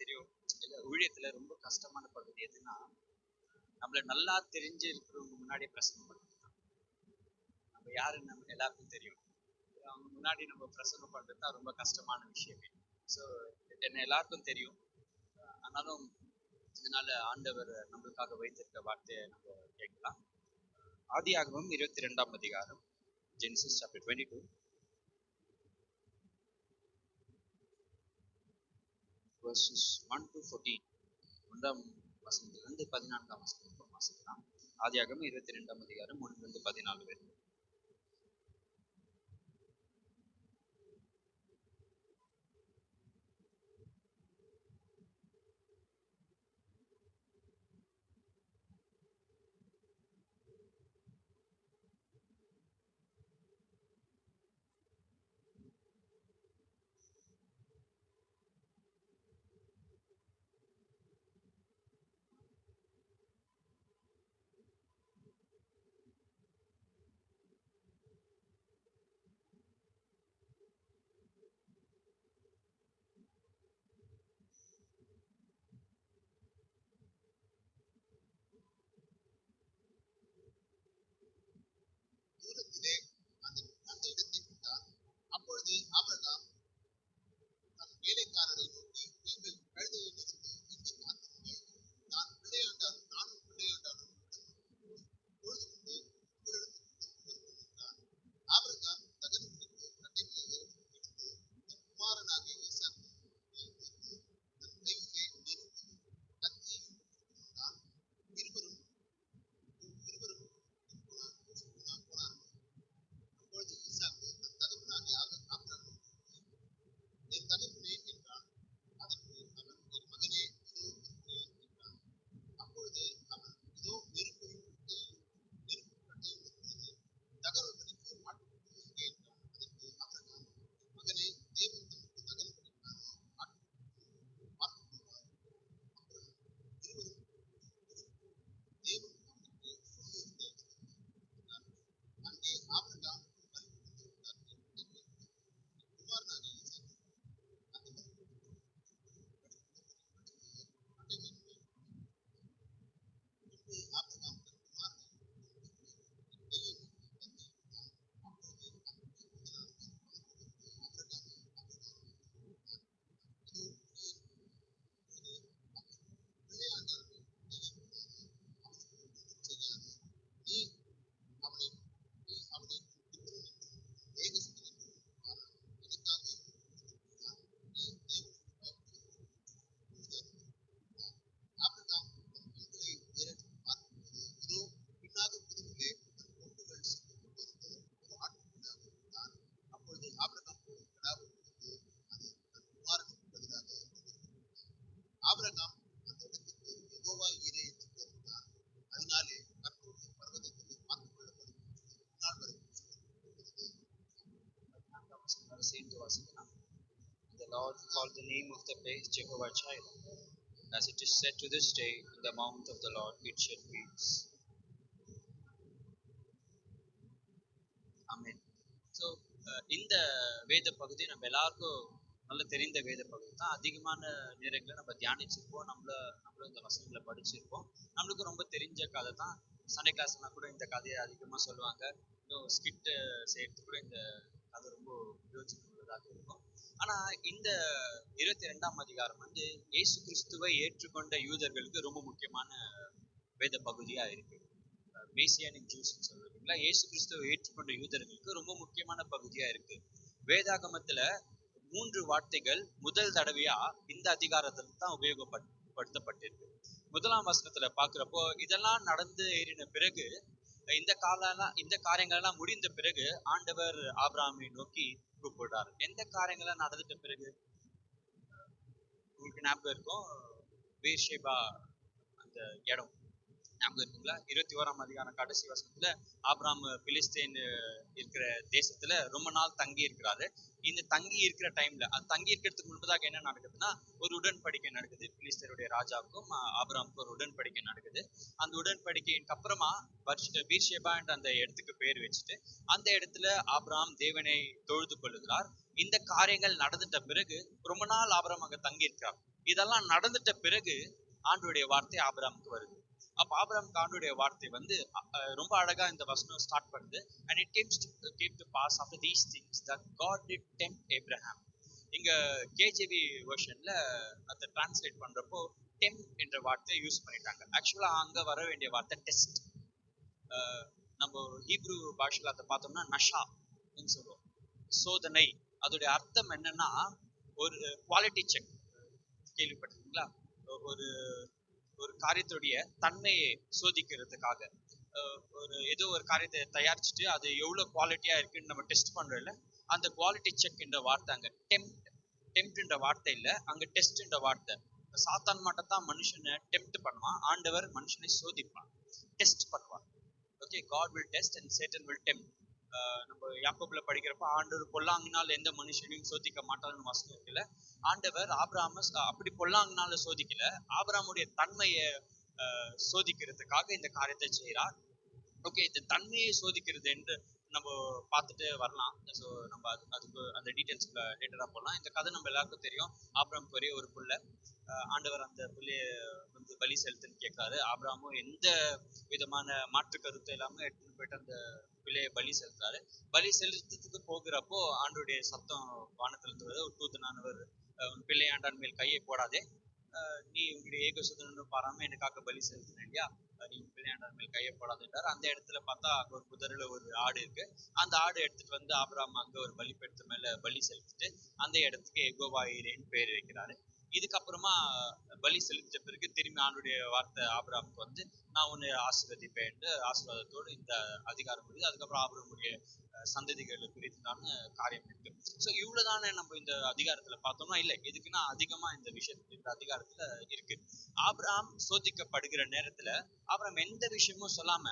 தெரியும். ஊழியத்துல ரொம்ப கஷ்டமான பகுதி எதுன்னா, நம்மள நல்லா தெரிஞ்சு இருக்கிறவங்க முன்னாடி பிரசங்கம் பண்றது. நம்ம யாருன்னு நமக்கு எல்லாருக்கும் தெரியும். அவங்க முன்னாடி நம்ம பிரசங்கம் பண்றது தான் ரொம்ப கஷ்டமான விஷயமே. ஸோ என்ன எல்லாருக்கும் தெரியும். ஆனாலும் இதனால ஆண்டவர் நம்மளுக்காக வைத்திருக்க வார்த்தையை நம்ம கேட்கலாம். ஆதியாகமம் 22ஆம் அதிகாரம், ஜெனிசிஸ் சாப்டர் 22 verses 1 to 14. ஒன்றாம் வசனத்திலிருந்து 14ஆம் வசனம் வாசிக்கலாம். ஆதியாகமம் 22ஆம் அதிகாரம் 1 to 14 வரை. The Lord called the name of the place Jehovah Jireh. As it is said to this day, in the mount of the Lord it shall be. Amen. So இந்த வேத பகுதி நம்ம எல்லாருக்கும் நல்ல தெரிந்த வேத பகுதி தான். அதிகமான நேரங்களில் நம்ம தியானிச்சிருப்போம், நம்மளும் இந்த வசனங்களை படிச்சிருப்போம். நம்மளுக்கு ரொம்ப தெரிஞ்ச கதை தான். சண்டே கிளாஸ்லாம் கூட இந்த கதையை அதிகமாக சொல்லுவாங்க. இன்னும் ஸ்கிட் செய்யறதுக்கு கூட இந்த கதை ரொம்ப யோசிச்சுள்ளதாக இருக்கும். ஆனா இந்த 22ஆம் அதிகாரம் இயேசு கிறிஸ்துவை ஏற்றுக்கொண்ட யூதர்களுக்கு ரொம்ப முக்கியமான வேத பகுதியா இருக்கு. மேசியானிக் ஜூஸ் சொல்றீங்களா, இயேசு கிறிஸ்துவை ஏற்றுக்கொண்ட யூதர்களுக்கு ரொம்ப முக்கியமான பகுதியா இருக்கு. வேதாகமத்துல 3 வார்த்தைகள் முதல் தடவையா இந்த அதிகாரத்துல தான் உபயோகப்படுத்தப்பட்டிருக்கு. 1ஆம் வசனத்துல பாக்குறப்போ, இதெல்லாம் நடந்து ஏறின பிறகு, இந்த காரியங்கள் எல்லாம் முடிந்த பிறகு ஆண்டவர் ஆபிரகாமை நோக்கி கூப்பிடுறார். எந்த காரியங்கள்லாம் நடந்துட்ட பிறகு உங்களுக்கு ஞாபகம் இருக்கும், பேர்ஷேபா அந்த இடம் ஞாபகம் இருக்குங்களா? 21ஆம் அதிகாரம் கடைசி வசனத்துல ஆபிரகாம் பிலிஸ்தீன் இருக்கிற தேசத்துல ரொம்ப நாள் தங்கி இருக்கிறாரு. இந்த தங்கி இருக்கிற டைம்ல, அது தங்கி இருக்கிறதுக்கு முன்பதாக என்ன நடக்குதுன்னா, ஒரு உடன்படிக்கை நடக்குது. பிலிஸ்தீனுடைய ராஜாவுக்கும் ஆபிரகாமுக்கும் ஒரு உடன்படிக்கை நடக்குது. அந்த உடன்படிக்கைக்கு அப்புறமா பீர்ஷேபா என்ற அந்த இடத்துக்கு பேர் வச்சுட்டு அந்த இடத்துல ஆபிரகாம் தேவனை தொழுது கொள்ளுகிறார். இந்த காரியங்கள் நடந்துட்ட பிறகு ரொம்ப நாள் ஆபிரகாம் அங்க தங்கி இருக்கிறார். இதெல்லாம் நடந்துட்ட பிறகு ஆண்டவருடைய வார்த்தை ஆபிரகாமுக்கு வருது. அப்ப ஆபிரகாமுக்கு ஆண்டவருடைய வார்த்தை வந்து ரொம்ப அழகா இந்த வசனம் ஸ்டார்ட் பண்ணுது. And it came to pass after these things that God did tempt Abraham. இங்க கேஜேவி வெர்ஷன்ல அதை டிரான்ஸ்லேட் பண்றப்போ டெம் என்ற வார்த்தையை யூஸ் பண்ணிட்டாங்க. ஆக்சுவலா அங்க வர வேண்டிய வார்த்தை டெஸ்ட். நம்ம ஹீப்ரு பாஷையில அதை பார்த்தோம்னா நஷா சொல்லுவோம், சோதனை. அதோடைய அர்த்தம் என்னன்னா ஒரு குவாலிட்டி செக். கேள்விப்பட்டிருக்கீங்களா? ஒரு ஒரு காரியத்துடைய தன்மையை சோதிக்கிறதுக்காக ஏதோ ஒரு காரியத்தை தயாரிச்சுட்டு அது எவ்வளவு குவாலிட்டியா இருக்குன்னு நம்ம டெஸ்ட் பண்றோம்ல, அந்த குவாலிட்டி செக் என்ற வார்த்தை அங்க டெம்ப்ட் என்ற வார்த்தை இல்ல, அங்க டெஸ்ட் என்ற வார்த்தை. சாத்தான் மட்டும் தான் மனுஷனை டெம்ப்ட் பண்ணுவான், ஆண்டவர் மனுஷனை சோதிப்பான், டெஸ்ட் பண்ணுவான். Okay, God will test and Satan will tempt. நம்ம யாக்கோபுல படிக்கிறப்ப ஆண்டவர் பொல்லாங்கினால் எந்த மனுஷனையும் சோதிக்க மாட்டார்னு வசனம் இருக்குல்ல. ஆண்டவர் ஆபிரகாம அப்படி பொல்லாங்கினால சோதிக்கல, ஆபிரகாமுடைய தன்மையை சோதிக்கிறதுக்காக இந்த காரியத்தை செய்யறார். ஓகே, இந்த தன்மையை சோதிக்கிறது என்று நம்ம பார்த்துட்டு வரலாம். ஸோ நம்ம அதுக்கு அந்த டீட்டெயில்ஸ்ல லேட்டரா போகலாம். இந்த கதை நம்ம எல்லாருக்கும் தெரியும். ஆபிரகாமுக்கு ஒரே ஒரு புள்ள, ஆண்டவர் அந்த புள்ளைய வந்து பலி செலுத்துன்னு கேட்கிறாரு. ஆபிரகாமும் எந்த விதமான மாற்று கருத்து இல்லாம எடுத்துட்டு போயிட்டு அந்த பிள்ளையை பலி செலுத்துறாரு. பலி செலுத்துறதுக்கு போகிறப்போ ஆண்டோடைய சத்தம் வானத்துல இருந்து வருது. ஒரு தூதனானவர், உன் பிள்ளை ஆண்டான் மேல் கையை போடாதே, நீ உங்களுடைய ஏகசுதனன்னு பாராம எனக்காக பலி செலுத்தின இல்லையா, நீ பிள்ளையாண்டான் மேல் கையை போடாதுன்றார். அந்த இடத்துல பார்த்தா அங்க ஒரு புதரில் ஒரு ஆடு இருக்கு. அந்த ஆடு எடுத்துட்டு வந்து ஆபிரகாம் அங்க ஒரு பலிபீடத்து மேல பலி செலுத்திட்டு அந்த இடத்துக்கு எகோவா ஈரேன்னு பேர் வைக்கிறாரு. இதுக்கப்புறமா பலி செலுத்திட்ட பிறகு திரும்பி ஆண்டுடைய வார்த்தை ஆபிரகாமுக்கு வந்து, நான் உன்னை ஆசீர்வதிப்பேன், ஆசீர்வாதத்தோடு இந்த அதிகாரம் முடியுது. அதுக்கப்புறம் ஆபிரகாமுடைய சந்ததிகளை குறித்தான காரியம் இருக்கு. ஸோ இவ்வளவுதானே நம்ம இந்த அதிகாரத்துல பார்த்தோம்னா இல்லை, எதுக்குன்னா அதிகமா இந்த விஷயத்துல இந்த அதிகாரத்துல இருக்கு. ஆபிரகாம் சோதிக்கப்படுகிற நேரத்துல ஆபிரகாம் எந்த விஷயமும் சொல்லாம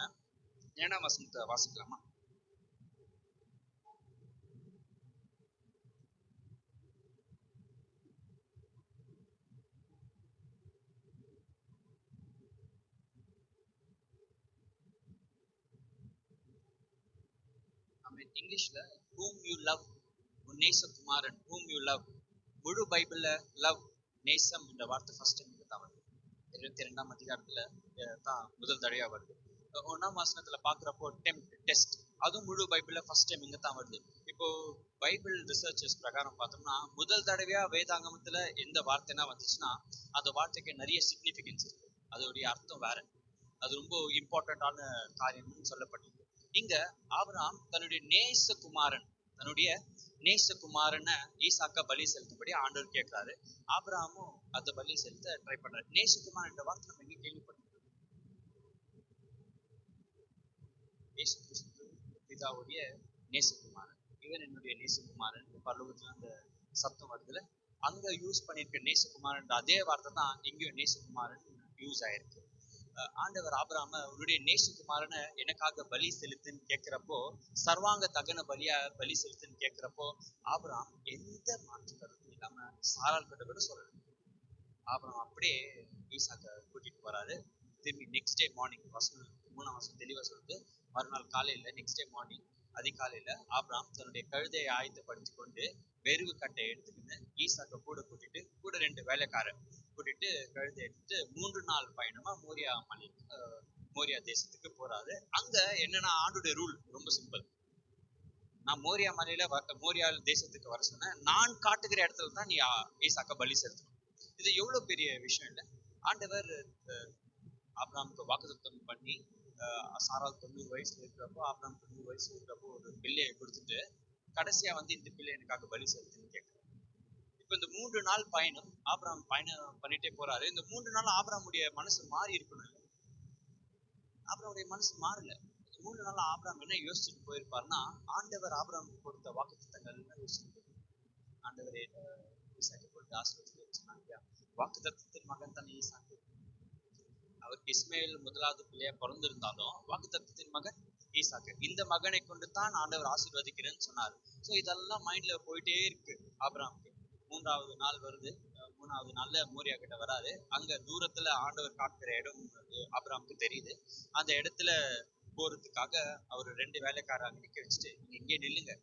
7ஆம் வசனத்தை வாசிக்கலாமா? இங்கிலீஷ்ல whom you love, நேசகுமாரன், whom you love. முழு பைபிள்ல லவ், நேசம் என்ற வார்த்தை ஃபர்ஸ்ட் டைம் தான் வருது. 22ஆம் அதிகாரத்துல தான் முதல் தடவையா வருது. 1ஆம் வசனத்துல பாக்குறப்போ டெம்ப்ட், டெஸ்ட், அதுவும் முழு பைபிள்ல ஃபர்ஸ்ட் டைம் இங்க தான் வருது. இப்போ பைபிள் ரிசர்ச்சர்ஸ் பிரகாரம் பார்த்தோம்னா முதல் தடவையா வேதாங்கமத்துல எந்த வார்த்தைனா வந்துச்சுன்னா அந்த வார்த்தைக்கு நிறைய சிக்னிபிகன்ஸ் இருக்கு, அதோடைய அர்த்தம் வேற, அது ரொம்ப இம்பார்ட்டன்டான காரியம்னு சொல்லப்பட்டிருக்கு. இங்க ஆபிரகாம் தன்னுடைய நேசகுமாரனை ஈசாக்கா பலி செலுத்தும்படி ஆண்டவர் கேட்கிறாரு. ஆபிரகாமும் அந்த பலி செலுத்த ட்ரை பண்றாரு. நேசகுமார் என்ற வார்த்தை நம்ம எங்க கேள்விப்பட்டிருக்கோம்? இயேசு கிறிஸ்து பிதாவுடைய நேசகுமாரன், இவன் என்னுடைய நேசகுமாரன், பரலோகத்துல அந்த சத்தம் வருதுல, அங்க யூஸ் பண்ணிருக்க நேசகுமாரன் அதே வார்த்தை தான் இங்கேயும் நேசகுமாரன் யூஸ் ஆயிருக்கு. ஆண்டவர் ஆபிரகாம உன்னுடைய நேசகுமாரனை எனக்காக பலி செலுத்துன்னு கேட்கிறப்போ, சர்வாங்க தகன பலி செலுத்துன்னு கேட்கிறப்போ ஆபிரகாம் எந்த மாற்று கருத்தும் இல்லாம சாரால் கிட்ட கூட சொல்லணும். ஆபிரகாம் அப்படியே ஈசாக்க கூட்டிட்டு போறாரு. திரும்பி நெக்ஸ்ட் டே மார்னிங், 3ஆம் வசனம் தெளிவா சொல்லுது, மறுநாள் காலையில நெக்ஸ்ட் டே மார்னிங் அதிகாலையில ஆபிரகாம் தன்னுடைய கழுதையை ஆயத்தப்படுத்தி கொண்டு வெறுவு கட்டை எடுத்துக்கிட்டு ஈசாக்க கூட கூட்டிட்டு, கூட 2 வேலைக்காரர் கூட்டிட்டு கழுதை எடுத்துட்டு 3 நாள் பயணமா மோரியா தேசத்துக்கு போறாரு. அங்க என்னன்னா ஆண்டுடைய ரூல் ரொம்ப சிம்பிள். நான் மோரியா தேசத்துக்கு வர சொன்னேன், நான் காட்டுகிற இடத்துல தான் நீ ஈசாக்க பலி செலுத்தணும். இது எவ்வளவு பெரிய விஷயம் இல்லை. ஆண்டவர் ஆபிரகாமுக்கு வாக்குத்தத்தம் பண்ணி சாரால் 90 வயசுல இருக்கிறப்போ, ஆபிரகாம் 90 வயசுல இருக்கிறப்போ ஒரு பிள்ளையை கொடுத்துட்டு கடைசியா வந்து இந்த பிள்ளை எனக்காக பலி செலுத்துன்னு கேட்கிறேன். இப்ப இந்த 3 நாள் பயணம் ஆபிரகாம் பயணம் பண்ணிட்டே போறாரு. இந்த 3 நாள் ஆபிரகாமுடைய மனசு மாறி இருக்கணும். ஆபிரகாமுடைய மனசு மாறல. 3 நாள் ஆபிரகாம் என்ன யோசிச்சுட்டு போயிருப்பாருன்னா, ஆண்டவர் ஆபிரகாமுக்கு கொடுத்த வாக்குத்தத்தங்கள் யோசிச்சுட்டு, ஆண்டவரே ஈசாக்கை கொடுத்து ஆசீர்வதிச்சு சொன்னாங்க. வாக்குத்தத்தத்தின் மகன் தான் ஈசாக்கு. அவருக்கு இஸ்மேல் முதலாவது பிள்ளையா பிறந்திருந்தாலும் வாக்குத்தத்தத்தின் மகன் ஈசாக்கு. இந்த மகனை கொண்டு தான் ஆண்டவர் ஆசீர்வதிக்கிறேன்னு சொன்னாரு. சோ இதெல்லாம் மைண்ட்ல போயிட்டே இருக்கு ஆபிரகாமுக்கு. 3ஆவது நாள் வருது. 3ஆவது நாள்ல மோரியா கிட்ட வராரு. அங்க தூரத்துல ஆண்டவர் காட்டுகிற இடம் ஆபிரகாமுக்கு தெரியுது. அந்த இடத்துல போறதுக்காக அவர் 2 வேலைக்காரங்க நிக்க வச்சுட்டு, நீங்க இங்கே நில்லுங்க,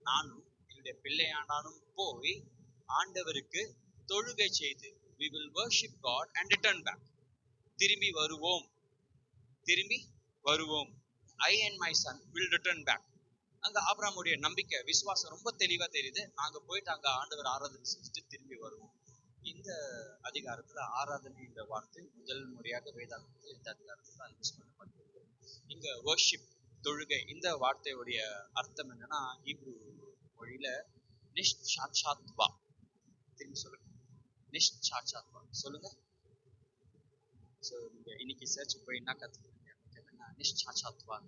நானும் என்னுடைய பிள்ளையாண்டானும் போய் ஆண்டவருக்கு தொழுகை செய்து we will worship God and return back. திரும்பி வருவோம், திரும்பி வருவோம். I and my son will return back. அங்க ஆபிரகாமுடைய நம்பிக்கை விசுவாசம் ரொம்ப தெளிவா தெரியுது. நாங்க போயிட்டு அங்க ஆண்டவர் ஆராதனை செஞ்சுட்டு திரும்பி வருவோம். இந்த அதிகாரத்துல ஆராதனை என்ற வார்த்தை முதல் முறையாக வேதாகமத்தில் இந்த அதிகாரத்துல தான் யூஸ் பண்ணப்பட்டிருக்கு. இங்க வர்ஷிப், தொழுகை, இந்த வார்த்தையுடைய அர்த்தம் என்னன்னா ஹீப்ரு மொழியில நிஷ்சாட்சாத்வா. திரும்பி சொல்லுங்க, நிஷ்சாட்சாத்வா சொல்லுங்க. ஸோ நீங்க இன்னைக்கு சர்ச் போய் என்ன கத்துக்கிட்டீங்க? நிஷ்சாட்சாத்வா.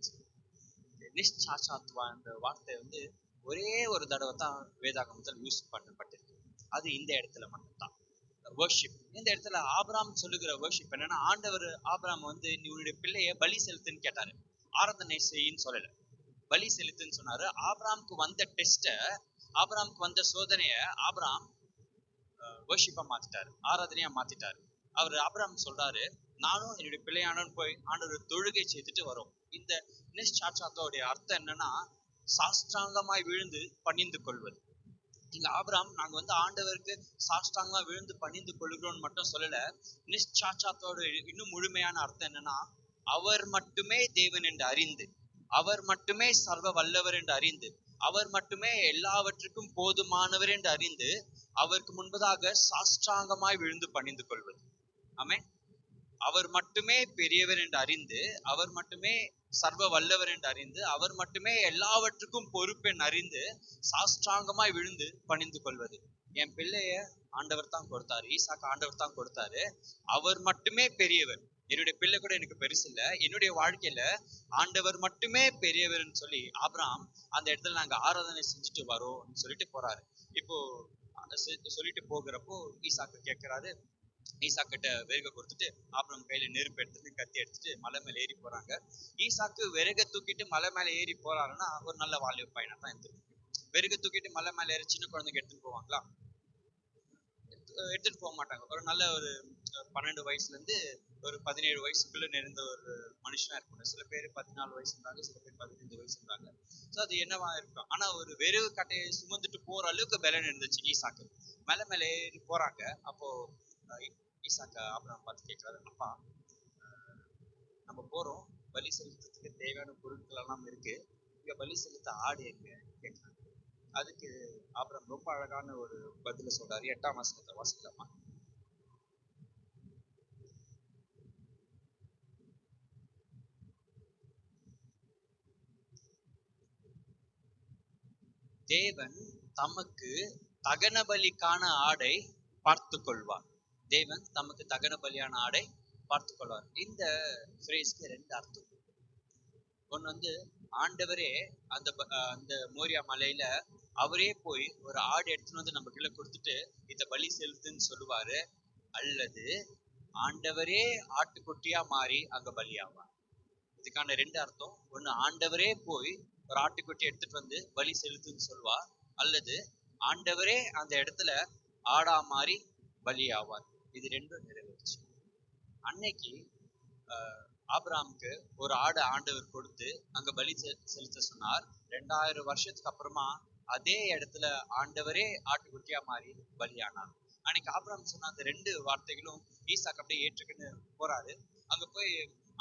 நிஷ்சாட்சாத்வா என்ற வார்த்தை வந்து ஒரே ஒரு தடவை தான் வேதாகமத்தில் யூஸ் பண்ணப்பட்டிருக்கு. அது இந்த இடத்துல மட்டும்தான். வர்ஷிப், இந்த இடத்துல ஆபிரகாம் சொல்லுகிற வர்ஷிப் என்னன்னா, ஆண்டவர் ஆபிரகாம் வந்து நீ உன்னுடைய பிள்ளைய பலி செலுத்துன்னு கேட்டாரு. ஆராதனை செய்யின்னு சொல்லல, பலி செலுத்துன்னு சொன்னாரு. ஆபிரகாமுக்கு வந்த டெஸ்ட, ஆபிரகாமுக்கு வந்த சோதனைய ஆபிரகாம் வர்ஷிப்பா மாத்திட்டாரு, ஆராதனையா மாத்திட்டாரு. அவர் ஆபிரகாம் சொல்றாரு, நானும் என்னுடைய பிள்ளையானு போய் ஆண்டவர் தொழுகை செய்துட்டு வரோம். இந்த நிஷ்சாட்சாத்தோடைய அர்த்தம் என்னன்னா சாஷ்டாங்கமாய் விழுந்து பணிந்து கொள்வது. இங்க ஆபிரகாம் நாங்க வந்து ஆண்டவருக்கு சாஷ்டாங்கமா விழுந்து பணிந்து கொள்கிறோம்னு மட்டும் சொல்லல. நிஷ்சாட்சாத்தோட இன்னும் முழுமையான அர்த்தம் என்னன்னா, அவர் மட்டுமே தேவன் என்று அறிந்து, அவர் மட்டுமே சர்வ வல்லவர் என்று அறிந்து, அவர் மட்டுமே எல்லாவற்றுக்கும் போதுமானவர் என்று அறிந்து, அவருக்கு முன்பதாக சாஷ்டாங்கமாய் விழுந்து பணிந்து கொள்வது. ஆமென். அவர் மட்டுமே பெரியவர் என்று அறிந்து, அவர் மட்டுமே சர்வ வல்லவர் என்று அறிந்து, அவர் மட்டுமே எல்லாவற்றுக்கும் பொறுப்பெண் அறிந்து சாஷ்டாங்கமாய் விழுந்து பணிந்து கொள்வது. என் பிள்ளைய ஆண்டவர் தான் கொடுத்தாரு, ஈசாக்கு ஆண்டவர் தான் கொடுத்தாரு, அவர் மட்டுமே பெரியவர். என்னுடைய பிள்ளை கூட எனக்கு பெருசு இல்லை, என்னுடைய வாழ்க்கையில ஆண்டவர் மட்டுமே பெரியவர்னு சொல்லி ஆபிரகாம் அந்த இடத்துல நாங்க ஆராதனை செஞ்சுட்டு வரோம்னு சொல்லிட்டு போறாரு. இப்போ சொல்லிட்டு போகிறப்போ ஈசாக்கு கேட்கிறாரு. ஈசாக்கிட்ட விறகு கொடுத்துட்டு ஆபிரகாம் கையில நெருப்பு எடுத்துட்டு கத்தி எடுத்துட்டு மலை மேல ஏறி போறாங்க. ஈசாக்கு விறகு தூக்கிட்டு மலை மேல ஏறி போறாருன்னா ஒரு நல்ல வாலிப பையனா தான் இருந்திருக்கு. விறகு தூக்கிட்டு மலை மேல ஏறி சின்ன குழந்தைங்க எடுத்துட்டு போவாங்களா? எடுத்துட்டு போக மாட்டாங்க. ஒரு நல்ல ஒரு 12 வயசுல இருந்து ஒரு 17 வயசுக்குள்ள நிறைந்த ஒரு மனுஷனா இருக்கணும். சில பேர் 14 வயசு இருந்தாங்க, சில பேர் 15 வயசு இருந்தாங்க. ஸோ அது என்னவா இருக்கும். ஆனா ஒரு விறகு கட்டையை சுமந்துட்டு போற அளவுக்கு பலன் இருந்துச்சு ஈசாக்கு. மலை மேல ஏறி போறாங்க. அப்போ ஈசாக்கு ஆபிரகாம் பார்த்து கேட்கிறாரு, அப்பா நம்ம போறோம், பலி செலுத்துறதுக்கு தேவையான பொருட்கள் எல்லாம் இருக்கு, இங்க பலி செலுத்த ஆடு எங்க கேட்கிறாங்க. அதுக்கு ஆபிரகாம் ரொம்ப அழகான ஒரு பதில சொல்றாரு. 8ஆம் வசனத்தை வாசிக்கலாமா? தேவன் தமக்கு தகன பலிக்கான ஆடை பார்த்து கொள்வார். தேவன் தமக்கு தகன பலியான ஆடை பார்த்து கொள்வார். இந்த ஃப்ரேஸ்க்கு 2 அர்த்தம். ஒன்னு வந்து ஆண்டவரே அந்த அந்த மோரியா மலையில அவரே போய் ஒரு ஆடு எடுத்துன்னு வந்து நம்ம கீழே கொடுத்துட்டு இந்த பலி செலுத்துன்னு சொல்லுவாரு. அல்லது ஆண்டவரே ஆட்டுக்குட்டியா மாறி அங்க பலியாவார். இதுக்கான 2 அர்த்தம். ஒண்ணு, ஆண்டவரே போய் ஒரு ஆட்டுக்குட்டி எடுத்துட்டு வந்து பலி செலுத்துன்னு சொல்வார். அல்லது ஆண்டவரே அந்த இடத்துல ஆடா மாறி பலியாவார். இது 2 நிறைவேறுச்சு. அன்னைக்கு ஆபிரகாமுக்கு ஒரு ஆடு ஆண்டவர் கொடுத்து அங்க பலி செலுத்த சொன்னார். 2000 வருஷத்துக்கு அப்புறமா அதே இடத்துல ஆண்டவரே ஆட்டுக்குட்டியா மாறி பலியானார். அன்னைக்கு ஆபிரகாம் சொன்ன அந்த 2 வார்த்தைகளும் ஈசாக்கு அப்படியே ஏற்றுக்கின்னு போறாரு. அங்க போய்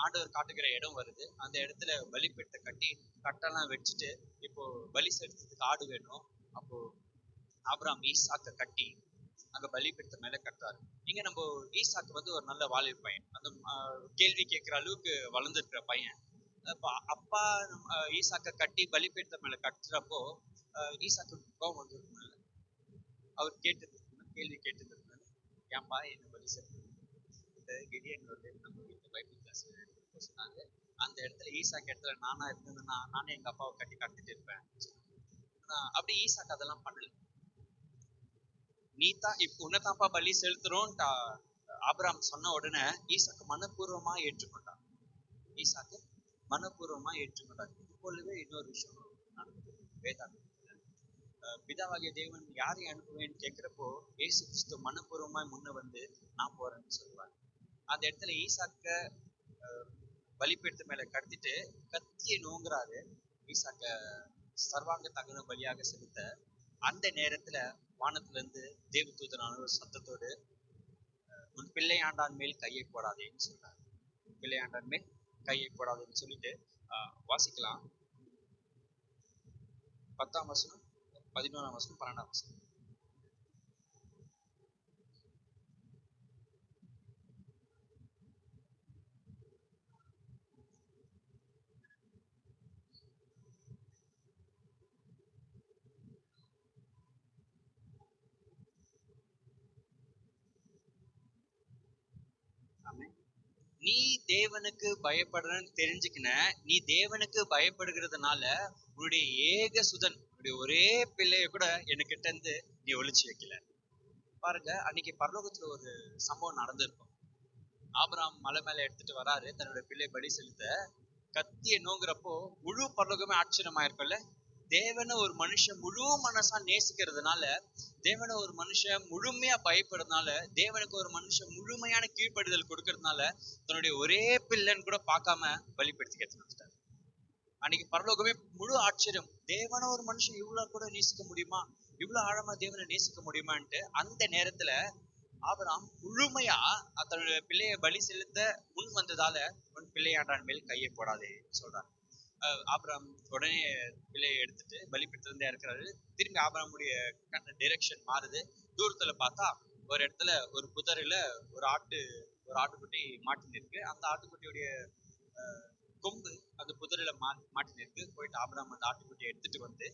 ஆண்டவர் காட்டுகிற இடம் வருது. அந்த இடத்துல பலிபீடத்தை கட்டி கட்டெல்லாம் வச்சுட்டு இப்போ பலி செலுத்துறதுக்கு ஆடு வேணும். அப்போ ஆபிரகாம் ஈசாக்க கட்டி அங்க பலிபீடத்தை மேல கட்டுறாரு. இங்க நம்ம ஈசாக்கு வந்து ஒரு நல்ல வாலிப பையன், அந்த கேள்வி கேட்கிற அளவுக்கு வளர்ந்துருக்கிற பையன். அப்பா ஈசாக்க கட்டி பலிபீடத்தை மேல கட்டுறப்போ ஈசாக்கு கோபம் வந்துருக்குனால அவர் கேட்டது கேள்வி கேட்டது, ஏன்பா என்ன பலி செலுத்து? இந்த கிடியன் வந்து நம்ம வீட்டு பைபிள் கிளாஸ் சொன்னாங்க. அந்த இடத்துல ஈசாக்கு இடத்துல நானா இருந்ததுன்னா நானே எங்க அப்பாவை கட்டி கட்டிட்டு இருப்பேன். அப்படி ஈசாக்கு அதெல்லாம் பண்ணல. நீ தான் இப்ப உன்னதாப்பா பலி செலுத்துறோம் ஆபிரகாம் சொன்ன உடனே ஈசாக்கு மனப்பூர்வமா ஏற்றுக்கொண்டார். ஈசாக்கு மனப்பூர்வமா ஏற்றுக்கொண்டார். இது போலவே இன்னொரு விஷயம் நடந்தது வேதாந்தத்துல. பிதாவாகிய தேவன் யாரை அனுப்புவேன்னு கேட்கிறப்போ இயேசு கிறிஸ்து மனப்பூர்வமா முன்ன வந்து நான் போறேன்னு சொல்லுவார். அந்த இடத்துல ஈசாக்க பலிபீடத்து மேல கடத்திட்டு கத்தியை நோங்குறாரு. ஈசாக்க சர்வாங்க தகன பலியாக செலுத்த அந்த நேரத்துல வானத்துல இருந்து தேவதூதனான ஒரு சத்தத்தோடு பிள்ளையாண்டான் மேல் கையை போடாதேன்னு சொல்றாரு. பிள்ளையாண்டான் மேல் கையை போடாதேன்னு சொல்லிட்டு வாசிக்கலாம். 10ஆம் வசனம், 11ஆம் வசனம், 12ஆம் வசனம். நீ தேவனுக்கு பயப்படுறன்னு தெரிஞ்சுக்கின, நீ தேவனுக்கு பயப்படுகிறதுனால உன்னுடைய ஏக சுதன், உன்னுடைய ஒரே பிள்ளைய கூட என்கிட்ட இருந்து நீ ஒளிச்சு வைக்கல. பாருங்க, அன்னைக்கு பரலோகத்துல ஒரு சம்பவம் நடந்திருக்கும். ஆபிரகாம் மலை மேல எடுத்துட்டு வராரு தன்னுடைய பிள்ளை பலி செலுத்த. கத்திய நோங்குறப்போ முழு பரலோகமே ஆச்சரியமாயிருக்கும்ல. தேவனை ஒரு மனுஷன் முழு மனசா நேசிக்கிறதுனால, தேவனை ஒரு மனுஷன் முழுமையா பயப்படுறதுனால, தேவனுக்கு ஒரு மனுஷன் முழுமையான கீழ்ப்படுதல் கொடுக்கறதுனால தன்னுடைய ஒரே பிள்ளைன்னு கூட பார்க்காம பலிப்படுத்தி வந்துட்டார். அன்னைக்கு பரலோகமே முழு ஆச்சரியம். தேவனை ஒரு மனுஷன் இவ்வளவு கூட நேசிக்க முடியுமா, இவ்வளவு ஆழமா தேவனை நேசிக்க முடியுமான்ட்டு. அந்த நேரத்துல ஆபிரகாம் முழுமையா தன்னுடைய பிள்ளையை பலி செலுத்த முன் வந்ததால உன் பிள்ளையாண்டான் மேல் கையை போடாதே சொல்றாரு. ஆபிரகாம் உடனே பிள்ளையை எடுத்துட்டு பலிபீடத்துல இருக்கிறாரு. திரும்பி ஆபிரகாமுடைய டைரக்ஷன் மாறுது. தூரத்துல பார்த்தா ஒரு இடத்துல ஒரு புதரில ஒரு ஆட்டுக்குட்டி மாட்டின்னு இருக்கு. அந்த ஆட்டுக்குட்டியுடைய கொம்பு அந்த புதரில மாட்டின்னு இருக்கு. போயிட்டு ஆபிரகாம் அந்த ஆட்டுக்குட்டியை எடுத்துட்டு வந்து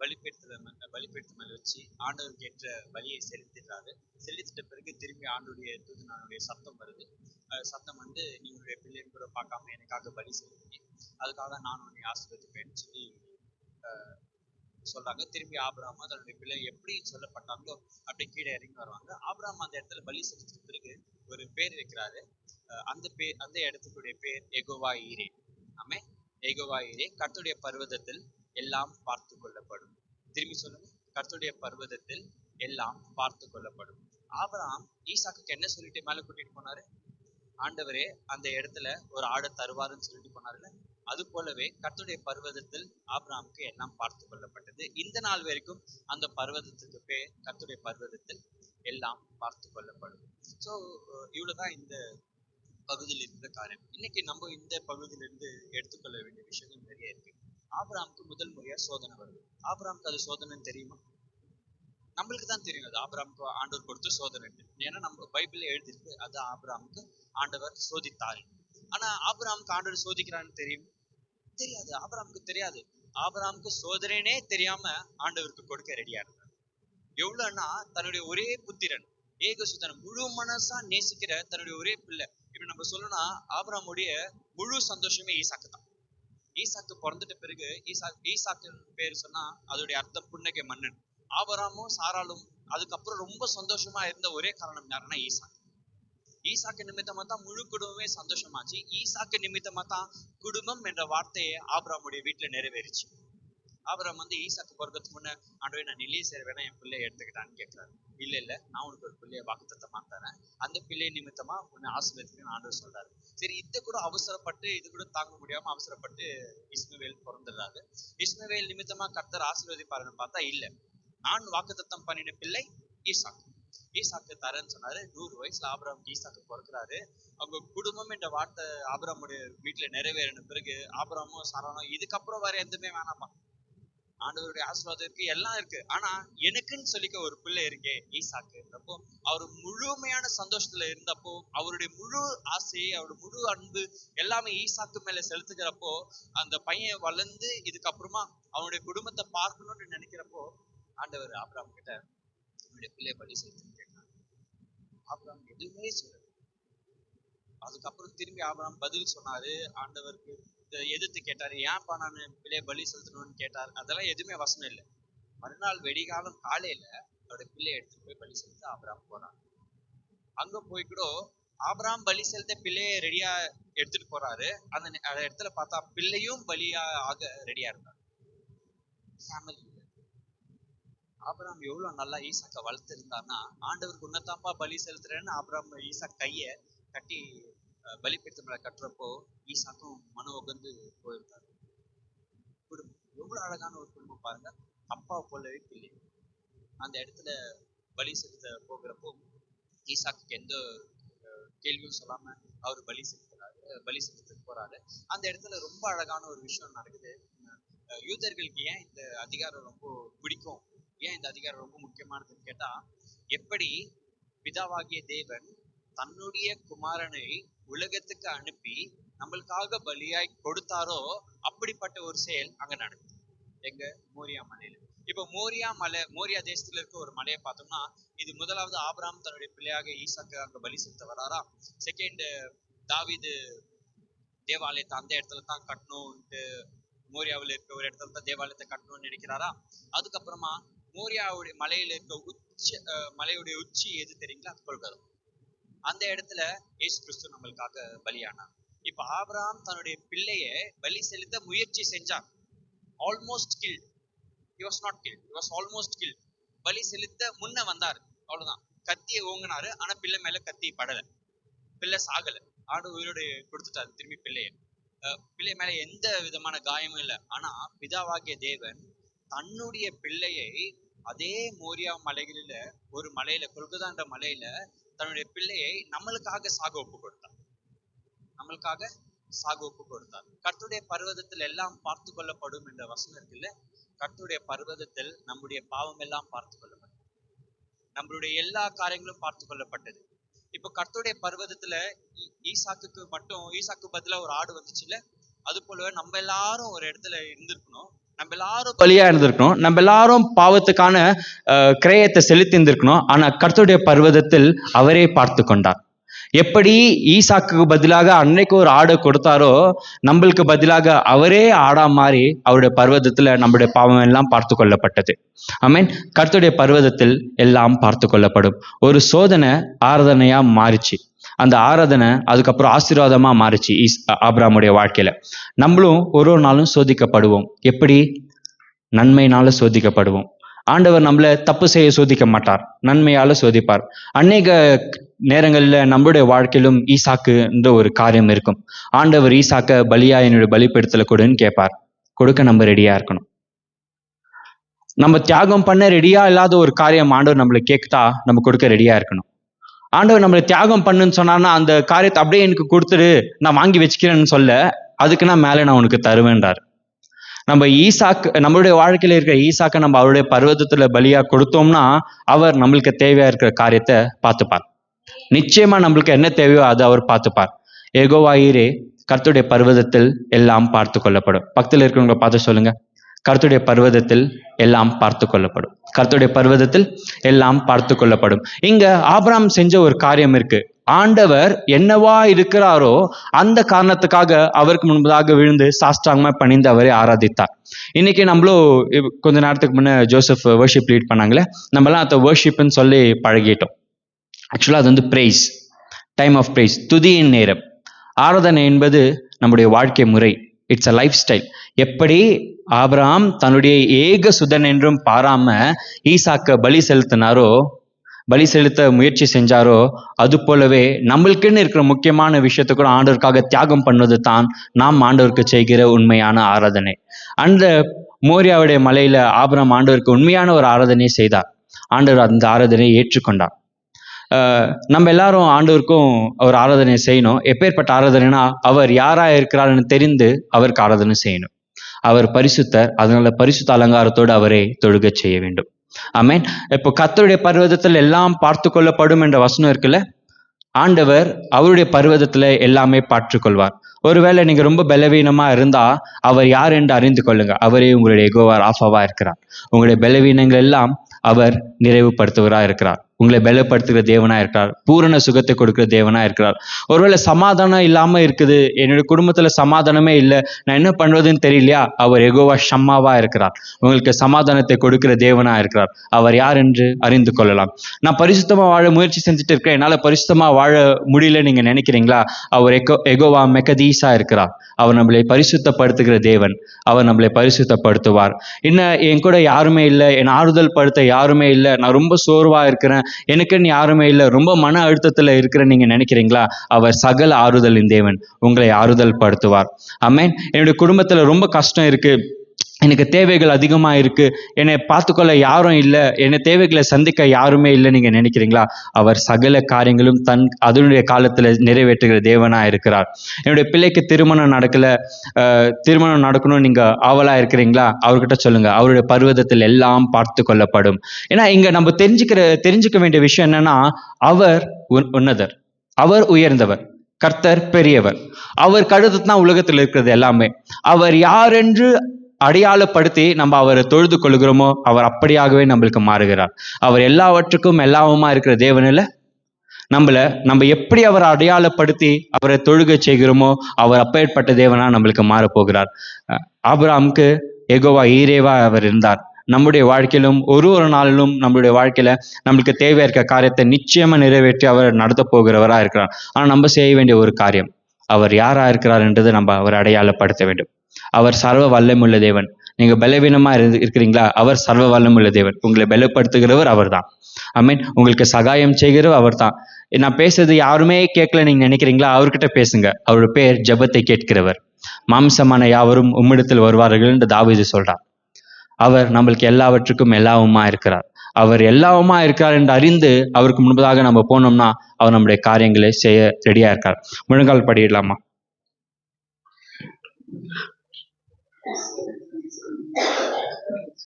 பலிபீடத்து மேல வச்சு ஆண்டவருக்கு ஏற்ற பலியை செலுத்திடுறாரு. செலுத்திட்ட பிறகு திரும்பி ஆண்டுடைய தூதனுடைய சத்தம் வருது. சத்தம் வந்து, நீங்களுடைய பிள்ளைன்னு கூட பார்க்காம எனக்காக பலி செலுத்தி, அதுக்காக நான் உன்னை ஆசீர்வதிப்பேன்னு சொல்லி சொல்றாங்க. திரும்பி ஆபிரகாம் தன்னுடைய பிள்ளை எப்படி சொல்லப்பட்டாங்களோ அப்படி கீழே இறங்கி வருவாங்க. ஆபிரகாம் அந்த இடத்துல பலி செலுத்தின பிறகு ஒரு பேர் வைக்கிறாரு. அந்த இடத்துக்குடைய பேர் யெகோவா ஈரே. ஆமே, யெகோவா ஈரே, கர்த்தருடைய பர்வதத்தில் எல்லாம் பார்த்து கொள்ளப்படும். திரும்பி சொல்லுங்க, கர்த்தருடைய பர்வதத்தில் எல்லாம் பார்த்து கொள்ளப்படும். ஆபிரகாம் ஈசாக்குக்கு என்ன சொல்லிட்டு மேல கூட்டிட்டு போனாரு? ஆண்டவரே அந்த இடத்துல ஒரு ஆடை தருவாருன்னு சொல்லிட்டு போனாருல்ல. அது போலவே கர்த்தருடைய பர்வதத்தில் ஆபிரகாமுக்கு எல்லாம் பார்த்து கொள்ளப்பட்டது. இந்த நாள் வரைக்கும் அந்த பர்வதத்துக்கு பேர் கர்த்தருடைய பர்வதத்தில் எல்லாம் பார்த்து கொள்ளப்படும். சோ இவ்வளவுதான் இந்த பகுதியில் இருக்கிற காரியம். இன்னைக்கு நம்ம இந்த பகுதியிலிருந்து எடுத்துக்கொள்ள வேண்டிய விஷயங்கள் நிறைய இருக்கு. ஆபிரகாமுக்கு முதல் முறையா சோதனை வருது. ஆபிரகாமுக்கு அது சோதனைன்னு தெரியுமா? நம்மளுக்கு தான் தெரியும் அது ஆபிரகாமுக்கு ஆண்டவர் கொடுத்த சோதனை. ஏன்னா நம்ம பைபிள்ல எழுதிருக்கு, அது ஆபிரகாமுக்கு ஆண்டவர் சோதித்தார். ஆனா ஆபிரகாமுக்கு ஆண்டவர் சோதிக்கிறான்னு தெரியும்? தெரியாது. ஆபிரகாமுக்கு தெரியாது. ஆபிரகாமுக்கு சோதனைனே தெரியாம ஆண்டவருக்கு கொடுக்க ரெடியா இருந்தார். எவ்வளவுன்னா, தன்னுடைய ஒரே புத்திரன், ஏகசுதன், முழு மனசா நேசிக்கிற தன்னுடைய ஒரே பிள்ளை. இப்ப நம்ம சொல்லணும்னா ஆபிரகாமுடைய முழு சந்தோஷமே ஈசாக்கு தான். ஈசாக்கு பிறந்துட்ட பிறகு ஈசாக்கு பேர் சொன்னா அதோடைய அர்த்தம் புன்னகை மன்னன். ஆபிரகாமும் சாராலும் அதுக்கப்புறம் ரொம்ப சந்தோஷமா இருந்த ஒரே காரணம் யாருன்னா ஈசாக்கு. ஈசாக்கு நிமித்தமா தான் முழு குடும்பமே சந்தோஷமாச்சு. ஈசாக்கு நிமித்தமா தான் குடும்பம் என்ற வார்த்தையை ஆபிரகாமுடைய வீட்டுல நிறைவேறிச்சு. ஆபிரகாம் வந்து ஈசாக்கு பிறக்கிறதுக்கு முன்ன, ஆண்டவரே நான் நிலையை சேர வேணா என் பிள்ளையை எடுத்துக்கிட்டான்னு கேட்கிறாரு. இல்ல நான் உனக்கு ஒரு பிள்ளைய வாக்குத்தத்தமா தரேன், அந்த பிள்ளை நிமித்தமா உன்னை ஆசீர்வதிக்கணும்னு ஆண்டவர் சொல்றாரு. சரி, இது கூட அவசரப்பட்டு இது கூட தாங்க முடியாம அவசரப்பட்டு இஸ்மவேல் பிறந்துடுறாரு. இஸ்மவேல் நிமித்தமா கர்த்தர் ஆசீர்வதிப்பாருன்னு பார்த்தா இல்ல. நான் வாக்குத்தத்தம் பண்ணின பிள்ளை ஈசாக்கு தரேன்னு சொன்னாரு. 100 வயசுல ஆபிரகாம் ஈசாக்கு பிறக்கிறாரு. அவங்க குடும்பம் என்ற வார்த்தை ஆபிரகாமுடைய வீட்டுல நிறைவேறின பிறகு ஆபிரகாமும் சாரானும் இதுக்கப்புறம் வேற எதுவுமே வேணாமா, ஆண்டவருடைய ஆசீர்வாதம் இருக்கு, எல்லாம் இருக்கு, ஆனா எனக்குன்னு சொல்லிக்க ஒரு பிள்ளை இருக்கே ஈசாக்கு. அப்போ அவர் முழுமையான சந்தோஷத்துல இருந்தப்போ, அவருடைய முழு ஆசை, அவருடைய முழு அன்பு எல்லாமே ஈசாக்கு மேல செலுத்துகிறப்போ, அந்த பையன் வளர்ந்து இதுக்கப்புறமா அவனுடைய குடும்பத்தை பார்க்கணும்னு நினைக்கிறப்போ ஆண்டவர் ஆபிரகாம் கிட்ட அவனுடைய பிள்ளைய பலி செலுத்துன்னு கேட்டாங்க. ஆபிரகாம் எதுவுமே சொல்லல. அதுக்கப்புறம் திரும்பி ஆபிரகாம் பதில் சொன்னாரு. ஆண்டவருக்கு எதிர்த்து கேட்டாரு, ஏன்ப்பா நான் பிள்ளைய பலி செலுத்தணும்னு கேட்டார். அதெல்லாம் எதுவுமே வசனம் இல்லை. மறுநாள் வெடிகாலம் காலையில அவருடைய பிள்ளைய எடுத்துட்டு போய் பலி செலுத்த ஆபிரகாம் போறாரு. அங்க போய் கூட ஆபிரகாம் பலி செலுத்த பிள்ளைய ரெடியா எடுத்துட்டு போறாரு. அந்த இடத்துல பார்த்தா பிள்ளையும் பலியா ஆக ரெடியா இருந்தார். ஆபிரகாம் எவ்வளவு நல்லா ஈசாக்க வளர்த்து இருந்தார்னா, ஆண்டவருக்கு உன்னதாப்பா பலி செலுத்துறேன்னு ஆபிரகாம் ஈசாக் கைய கட்டி பலிபீடத்து மேல கட்டுறப்போ ஈசாக்கும் மன உகந்து போயிருந்தாரு. குடும்பம் எவ்வளவு அழகான ஒரு குடும்பம் பாருங்க. அப்பா போலவே பிள்ளை. அந்த இடத்துல பலி செலுத்த போகிறப்போ ஈசாக்கு எந்த கேள்வியும் சொல்லாம அவர் பலி செலுத்துறதுக்கு போறாரு. அந்த இடத்துல ரொம்ப அழகான ஒரு விஷயம் நடக்குது. யூதர்களுக்கு ஏன் இந்த அதிகாரம் ரொம்ப பிடிக்கும், ஏன் இந்த அதிகாரம் ரொம்ப முக்கியமானதுன்னு கேட்டா, எப்படி பிதாவாகிய தேவன் தன்னுடைய குமாரனை உலகத்துக்கு அனுப்பி நம்மளுக்காக பலியாய் கொடுத்தாரோ அப்படிப்பட்ட ஒரு செயல் அங்க நடக்குது. எங்க மோரியா மலையில. இப்ப மோரியா தேசத்துல இருக்க ஒரு மலையை பார்த்தோம்னா, இது முதலாவது ஆபிரகாம் தன்னுடைய பிள்ளையாக ஈசாக்கு அங்க பலி செலுத்த வராரா. செகண்ட், தாவீது தேவாலயத்தை அந்த இடத்துல தான் கட்டணும்ட்டு, மோரியாவில் இருக்க ஒரு இடத்துல தான் தேவாலயத்தை கட்டணும்னு நினைக்கிறாரா. அதுக்கப்புறமா மோரியாவுடைய மலையில இருக்க மலையுடைய உச்சி எது தெரியுங்களா, கொல்கதம். அந்த இடத்துல இயேசு கிறிஸ்து நம்மளுக்காக பலியானார். இப்ப ஆபிரகாம் தன்னுடைய பிள்ளையை பலி செலுத்த முயற்சி செஞ்சார். Almost killed. He was not killed. He was almost killed. பலி செலுத்த முன்ன வந்தாரு, அவ்வளவுதான். கத்தியை ஓங்கினாரு, ஆனா பிள்ளை மேல கத்தி படல, பிள்ளை சாகல. ஆடு உயிரோடு கொடுத்துட்டாரு திரும்பி பிள்ளைய. பிள்ளை மேல எந்த விதமான காயமும் இல்லை. ஆனா பிதாவாகிய தேவன் தன்னுடைய பிள்ளையை அதே மோரியா மலைகளில ஒரு மலையில, கொல்கதான்ற மலையில தன்னுடைய பிள்ளையை நம்மளுக்காக சாக ஒப்பு கொடுத்தார். நம்மளுக்காக சாக ஒப்பு கொடுத்தார். கர்த்தருடைய பர்வதத்தில் எல்லாம் பார்த்து கொள்ளப்படும் என்ற வசனம் இருக்குல்ல. கர்த்தருடைய பர்வதத்தில் நம்முடைய பாவம் எல்லாம் பார்த்து கொள்ளப்பட்டது, நம்மளுடைய எல்லா காரியங்களும் பார்த்து கொள்ளப்பட்டது. இப்ப கர்த்தருடைய பர்வதத்துல ஈசாக்கு பதிலா ஒரு ஆடு வந்துச்சு இல்ல, அது போலவே நம்ம எல்லாரும் ஒரு இடத்துல இருந்திருக்கணும், நம்ம எல்லாரும் பலியா இருந்திருக்கணும், நம்ம எல்லாரும் பாவத்துக்கான கிரயத்தை செலுத்தி இருந்திருக்கணும். ஆனா கர்த்தருடைய பர்வதத்தில் அவரே பார்த்து கொண்டார். எப்படி ஈசாக்கு பதிலாக அன்னைக்கு ஒரு ஆடை கொடுத்தாரோ, நம்மளுக்கு பதிலாக அவரே ஆடா மாறி அவருடைய பர்வதத்துல நம்முடைய பாவம் எல்லாம் பார்த்து கொள்ளப்பட்டது. ஆமென். கர்த்தருடைய பர்வதத்தில் எல்லாம் பார்த்து கொள்ளப்படும். ஒரு சோதனை ஆராதனையா மாறிச்சு. அந்த ஆராதனை அதுக்கப்புறம் ஆசீர்வாதமா மாறிச்சு ஆபிரகாமுடைய வாழ்க்கையில. நம்மளும் ஒரு நாளும் சோதிக்கப்படுவோம். எப்படி? நன்மையினால சோதிக்கப்படுவோம். ஆண்டவர் நம்மளை தப்பு செய்ய சோதிக்க மாட்டார், நன்மையால சோதிப்பார். அநேக நேரங்களில் நம்மளுடைய வாழ்க்கையிலும் ஈசாக்கு என்ற ஒரு காரியம் இருக்கும். ஆண்டவர் ஈசாக்க பலியா என்னுடைய பலிப்பெடுத்தல கொடுன்னு கேட்பார். கொடுக்க நம்ம ரெடியா இருக்கணும். நம்ம தியாகம் பண்ண ரெடியா இல்லாத ஒரு காரியம் ஆண்டவர் நம்மளை கேட்குதா, நம்ம கொடுக்க ரெடியா இருக்கணும். ஆண்டவர் நம்மளை தியாகம் பண்ணுன்னு சொன்னார்னா அந்த காரியத்தை அப்படியே எனக்கு கொடுத்துடு, நான் வாங்கி வச்சுக்கிறேன்னு சொல்ல, அதுக்கு நான் மேலே நான் உனக்கு தருவேன்றார். நம்ம நம்மளுடைய வாழ்க்கையில இருக்கிற ஈசாக்க நம்ம அவருடைய பர்வதத்துல பலியா கொடுத்தோம்னா அவர் நம்மளுக்கு தேவையா இருக்கிற காரியத்தை பார்த்துப்பார். நிச்சயமா நம்மளுக்கு என்ன தேவையோ அதை அவர் பார்த்துப்பார். யெகோவா ஈரே, கர்த்தருடைய பர்வதத்தில் எல்லாம் பார்த்து கொள்ளப்படும். பக்கத்துல இருக்கிறவங்க பார்த்து சொல்லுங்க, கர்த்தருடைய பர்வதத்தில் எல்லாம் பார்த்து கொள்ளப்படும். கர்த்தருடைய பர்வதத்தில் எல்லாம் பார்த்து கொள்ளப்படும். இங்க ஆபிரகாம் செஞ்ச ஒரு காரியம் இருக்கு. ஆண்டவர் என்னவா இருக்கிறாரோ அந்த காரணத்துக்காக அவருக்கு முன்பதாக விழுந்து சாஷ்டாங்கமா பணிந்து அவரை ஆராதித்தார். இன்னைக்கு நம்மளும் கொஞ்ச நேரத்துக்கு முன்ன ஜோசப் வர்ஷிப் லீட் பண்ணாங்களே, நம்மலாம் அதை வர்ஷிப்னு சொல்லி பழகிட்டோம். ஆக்சுவலா அது பிரைஸ், டைம் ஆஃப் பிரைஸ், துதியின் நேரம். ஆராதனை என்பது நம்முடைய வாழ்க்கை முறை, இட்ஸ் அ லைஃப் ஸ்டைல். எப்படி ஆபிரகாம் தன்னுடைய ஏக சுதன் என்றும் பாராம ஈசாக்க பலி செலுத்த முயற்சி செஞ்சாரோ, அது போலவே நம்மளுக்குன்னு இருக்கிற முக்கியமான விஷயத்தை கூட ஆண்டவருக்காக தியாகம் பண்ணுவது தான் நாம் ஆண்டவருக்கு செய்கிற உண்மையான ஆராதனை. அந்த மோரியாவுடைய மலையில ஆபிரகாம் ஆண்டவருக்கு உண்மையான ஒரு ஆராதனையை செய்தார். ஆண்டவர் அந்த ஆராதனையை ஏற்றுக்கொண்டார். நம்ம எல்லாரும் ஆண்டவருக்கும் ஒரு ஆராதனை செய்யணும். எப்பேற்பட்ட ஆராதனைனா, அவர் யாரா இருக்கிறாருன்னு தெரிந்து அவருக்கு ஆராதனை செய்யணும். அவர் பரிசுத்தர், அதனால பரிசுத்த அலங்காரத்தோடு அவரை தொழுக செய்ய வேண்டும். ஆமென். இப்போ கர்த்தருடைய பர்வதத்தில் எல்லாம் பார்த்து கொள்ளப்படும் என்ற வசனம் இருக்குல்ல, ஆண்டவர் அவருடைய பர்வதத்துல எல்லாமே பார்த்துக்கொள்வார். ஒருவேளை நீங்க ரொம்ப பலவீனமா இருந்தா அவர் யார் என்று அறிந்து கொள்ளுங்க. அவரே உங்களுடைய யெகோவா ராஃபாவா இருக்கிறார். உங்களுடைய பலவீனங்கள் எல்லாம் அவர் நிறைவுபடுத்துவராக இருக்கிறார். உங்களை பலப்படுத்துகிற தேவனா இருக்கிறார். பூரண சுகத்தை கொடுக்கிற தேவனா இருக்கிறார். ஒருவேளை சமாதானம் இல்லாம இருக்குது, என்னுடைய குடும்பத்துல சமாதானமே இல்லை, நான் என்ன பண்றதுன்னு தெரியலையா, அவர் யெகோவா ஷம்மாவா இருக்கிறார். உங்களுக்கு சமாதானத்தை கொடுக்கிற தேவனா இருக்கிறார். அவர் யார் என்று அறிந்து கொள்ளலாம். நான் பரிசுத்தமா வாழ முயற்சி செஞ்சுட்டு இருக்கேன், என்னால பரிசுத்தமா வாழ முடியல நீங்க நினைக்கிறீங்களா? அவர் யெகோவா மெகதீஸா இருக்கிறார். அவர் நம்மளை பரிசுத்தப்படுத்துகிற தேவன். அவர் நம்மளை பரிசுத்தப்படுத்துவார். இன்னும் என் கூட யாருமே இல்லை, என் ஆறுதல் படுத்த யாருமே இல்லை, நான் ரொம்ப சோர்வா இருக்கிறேன், எனக்குன்னு யாருமே இல்லை, ரொம்ப மன அழுத்தத்துல இருக்கிற நீங்க நினைக்கிறீங்களா? அவர் சகல ஆறுதலின் தேவன், உங்களை ஆறுதல் படுத்துவார். ஆமென். என்னுடைய குடும்பத்துல ரொம்ப கஷ்டம் இருக்கு, எனக்கு தேவைகள் அதிகமாக இருக்கு, என்னை பார்த்துக்கொள்ள யாரும் இல்லை, என்னை தேவைகளை சந்திக்க யாருமே இல்லை நீங்க நினைக்கிறீங்களா? அவர் சகல காரியங்களும் அதனுடைய காலத்துல நிறைவேற்றுகிற தேவனா இருக்கிறார். என்னுடைய பிள்ளைக்கு திருமணம் நடக்கல, திருமணம் நடக்கணும்னு நீங்க ஆவலா இருக்கிறீங்களா? அவர்கிட்ட சொல்லுங்க, அவருடைய பருவதத்தில் எல்லாம் பார்த்து கொள்ளப்படும். ஏன்னா இங்க நம்ம தெரிஞ்சுக்க வேண்டிய விஷயம் என்னன்னா, அவர் உன்னதர், அவர் உயர்ந்தவர், கர்த்தர் பெரியவர், அவர் கழுத்து தான் உலகத்தில் இருக்கிறது எல்லாமே. அவர் யார் என்று அடையாளப்படுத்தி நம்ம அவரை தொழுது கொள்கிறோமோ, அவர் அப்படியாகவே நம்மளுக்கு மாறுகிறார். அவர் எல்லாவற்றுக்கும் எல்லாவுமா இருக்கிற தேவனில் நம்ம எப்படி அவரை அடையாளப்படுத்தி அவரை தொழுகை செய்கிறோமோ, அவர் அப்பேற்பட்ட தேவனா நம்மளுக்கு மாறப்போகிறார். ஆபிரகாமுக்கு யெகோவா ஈரேவா அவர் இருந்தார். நம்முடைய வாழ்க்கையிலும் ஒரு நாளிலும் நம்மளுடைய வாழ்க்கையில நம்மளுக்கு தேவையா இருக்க காரியத்தை நிச்சயமா நிறைவேற்றி அவர் நடத்த போகிறவரா இருக்கிறார். ஆனா நம்ம செய்ய வேண்டிய ஒரு காரியம், அவர் யாரா இருக்கிறார் என்றது நம்ம அவர் அடையாளப்படுத்த வேண்டும். அவர் சர்வ வல்லமுள்ள தேவன். நீங்க பலவீனமா இருக்கிறீங்களா? அவர் சர்வ வல்லமுள்ள தேவன். உங்களை பலப்படுத்துகிறவர் அவர் தான். ஐ மீன் உங்களுக்கு சகாயம் செய்கிறவர் அவர் தான். நான் பேசுறது யாருமே கேட்கல நீங்க நினைக்கிறீங்களா? அவர்கிட்ட பேசுங்க. அவருடைய பேர் ஜெபத்தை கேட்கிறவர். மாம்சமான யாவரும் உம்மிடத்தில் வருவார்கள் என்று தாவீது சொல்றார். அவர் நம்மளுக்கு எல்லாவற்றுக்கும் எல்லாவுமா இருக்கிறார். அவர் எல்லாவுமா இருக்கிறார் என்று அறிந்து அவருக்கு முன்பதாக நம்ம போனோம்னா அவர் நம்முடைய காரியங்களை செய்ய ரெடியா இருக்கார். முழங்கால் படியிடலாமா?